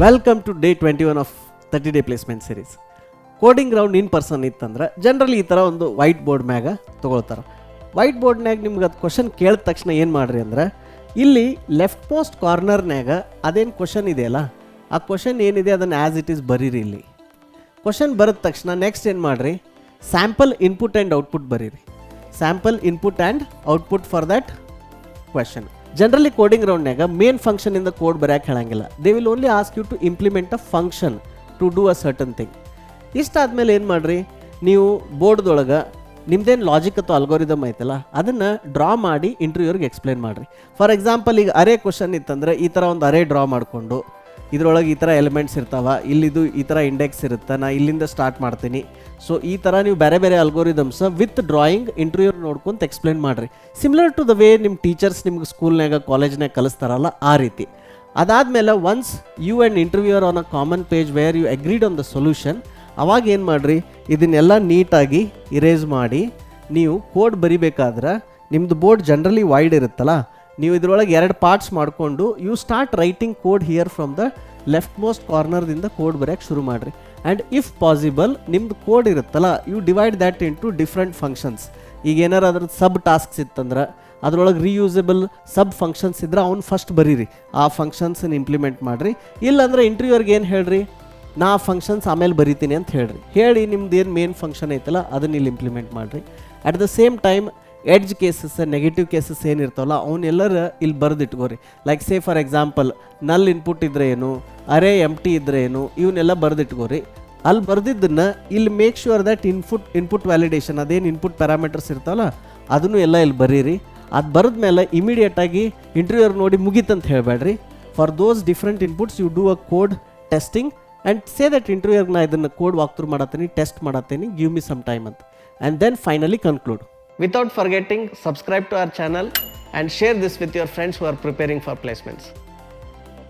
Welcome to day 21 of 30 day placement series. Coding round in person ಇತ್ತಂದ್ರೆ generally ಈ ಥರ ಒಂದು ವೈಟ್ ಬೋರ್ಡ್ ಮ್ಯಾಗ ತೊಗೊಳ್ತಾರೆ. ವೈಟ್ ಬೋರ್ಡ್ನ್ಯಾಗ ನಿಮ್ಗೆ ಅದು ಕ್ವಶನ್ ಕೇಳಿದ ತಕ್ಷಣ ಏನು ಮಾಡಿರಿ ಅಂದ್ರೆ ಇಲ್ಲಿ ಲೆಫ್ಟ್ ಮೋಸ್ಟ್ ಕಾರ್ನರ್ನ್ಯಾಗ ಅದೇನು ಕ್ವಶನ್ ಇದೆಯಲ್ಲ ಆ ಕ್ವಶನ್ ಏನಿದೆ ಅದನ್ನು ಆ್ಯಸ್ ಇಟ್ ಈಸ್ ಬರೀರಿ. ಇಲ್ಲಿ ಕ್ವಶನ್ ಬರೆದ ತಕ್ಷಣ ನೆಕ್ಸ್ಟ್ ಏನು ಮಾಡಿರಿ, ಸ್ಯಾಂಪಲ್ ಇನ್ಪುಟ್ ಆ್ಯಂಡ್ ಔಟ್ಪುಟ್ ಬರೀರಿ. Sample input and output for that question. Generally coding ರೌಂಡ್ನಾಗ ಮೇನ್ ಫಂಕ್ಷನ್ ಇಂದ ಕೋಡ್ ಬರೆಯಕ್ಕೆ ಹೇಳಂಗಿಲ್ಲ. They will only ask you to implement a function to do a certain thing. ಇಷ್ಟಾದ್ಮೇಲೆ ಏನು ಮಾಡಿರಿ, ನೀವು ಬೋರ್ಡ್ದೊಳಗೆ ನಿಮ್ದೇನು ಲಾಜಿಕ್ ಅಥವಾ ಅಲ್ಗೋರಿದಮ್ ಐತಲ್ಲ ಅದನ್ನು ಡ್ರಾ ಮಾಡಿ ಇಂಟರ್ವ್ಯೂರ್ಗೆ ಎಕ್ಸ್ಪ್ಲೇನ್ ಮಾಡಿರಿ. ಫಾರ್ ಎಕ್ಸಾಂಪಲ್ ಈಗ ಅರೇ ಕ್ವಶನ್ ಇತ್ತಂದರೆ ಈ ಥರ ಒಂದು ಅರೇ ಡ್ರಾ ಮಾಡಿಕೊಂಡು ಇದರೊಳಗೆ ಈ ಥರ ಎಲಿಮೆಂಟ್ಸ್ ಇರ್ತಾವ, ಇಲ್ಲಿದು ಈ ಥರ ಇಂಡೆಕ್ಸ್ ಇರುತ್ತೆ, ನಾ ಇಲ್ಲಿಂದ ಸ್ಟಾರ್ಟ್ ಮಾಡ್ತೀನಿ. ಸೊ ಈ ಥರ ನೀವು ಬೇರೆ ಬೇರೆ ಅಲ್ಗೋರಿದಮ್ಸ್ ವಿತ್ ಡ್ರಾಯಿಂಗ್ ಇಂಟರ್ವ್ಯೂರ್ ನೋಡ್ಕೊಂತ ಎಕ್ಸ್ಪ್ಲೇನ್ ಮಾಡಿರಿ. ಸಿಮಿಲರ್ ಟು ದ ವೇ ನಿಮ್ಮ ಟೀಚರ್ಸ್ ನಿಮ್ಗೆ ಸ್ಕೂಲ್ನಾಗ ಕಾಲೇಜ್ನಾಗ ಕಲಿಸ್ತಾರಲ್ಲ ಆ ರೀತಿ. ಅದಾದಮೇಲೆ once you and interviewer on a common page where you agreed on the solution, ಅವಾಗ ಏನು ಮಾಡಿರಿ, ಇದನ್ನೆಲ್ಲ ನೀಟಾಗಿ ಇರೇಸ್ ಮಾಡಿ ನೀವು ಕೋಡ್ ಬರಿಬೇಕಾದ್ರೆ ನಿಮ್ಮದು ಬೋರ್ಡ್ ಜನರಲಿ ವೈಡ್ ಇರುತ್ತಲ್ಲ, ನೀವು ಇದರೊಳಗೆ 2 ಪಾರ್ಟ್ಸ್ ಮಾಡಿಕೊಂಡು you start writing code here from the leftmost ಕಾರ್ನರ್ದಿಂದ ಕೋಡ್ ಬರೆಯೋಕ್ಕೆ ಶುರು ಮಾಡಿರಿ. ಆ್ಯಂಡ್ ಇಫ್ ಪಾಸಿಬಲ್ ನಿಮ್ಮದು ಕೋಡ್ ಇರುತ್ತಲ್ಲ you divide that into different functions. ಈಗ ಏನಾರು ಅದ್ರದ್ದು ಸಬ್ ಟಾಸ್ಕ್ಸ್ ಇತ್ತಂದ್ರೆ ಅದರೊಳಗೆ ರೀಯೂಸಬಲ್ ಸಬ್ ಫಂಕ್ಷನ್ಸ್ ಇದ್ರೆ ಅವ್ನು ಫಸ್ಟ್ ಬರೀರಿ, ಆ ಫಂಕ್ಷನ್ಸನ್ನು ಇಂಪ್ಲಿಮೆಂಟ್ ಮಾಡಿರಿ. ಇಲ್ಲಾಂದ್ರೆ ಇಂಟರ್ವ್ಯೂರ್ಗೆ ಏನು ಹೇಳ್ರಿ, ನಾ ಫಂಕ್ಷನ್ಸ್ ಆಮೇಲೆ ಬರಿತೀನಿ ಅಂತ ಹೇಳಿ ನಿಮ್ದು ಏನು ಮೇನ್ ಫಂಕ್ಷನ್ ಐತಲ್ಲ ಅದನ್ನ ಇಲ್ಲಿ ಇಂಪ್ಲಿಮೆಂಟ್ ಮಾಡಿರಿ. At the same time edge cases, negative cases ಏನಿರ್ತಾವಲ್ಲ ಅವನ್ನೆಲ್ಲರ ಇಲ್ಲಿ ಬರೆದಿಟ್ಕೋರಿ. Like say for example null input ಇದ್ರೆ ಏನು, ಅರೇ ಎಂಟಿ ಇದ್ರೆ ಏನು, ಇವನ್ನೆಲ್ಲ ಬರೆದಿಟ್ಕೋರಿ. ಅಲ್ಲಿ ಬರೆದಿದ್ದನ್ನು ಇಲ್ಲಿ make sure that input validation ಅದೇನು ಇನ್ಪುಟ್ ಪ್ಯಾರಾಮೀಟರ್ಸ್ ಇರ್ತಾವಲ್ಲ ಅದನ್ನು ಎಲ್ಲ ಇಲ್ಲಿ ಬರೀರಿ. ಅದು ಬರೆದ್ಮೇಲೆ ಇಮಿಡಿಯೇಟಾಗಿ ಇಂಟರ್ವ್ಯೂರ್ ನೋಡಿ ಮುಗೀತಂತ ಹೇಳಬೇಡ್ರಿ. For those different inputs you do a code testing and say that interviewer na idanna code walk through madatini, test madatini, give me some time anta, and then finally conclude. Without forgetting, subscribe to our channel and share this with your friends who are preparing for placements.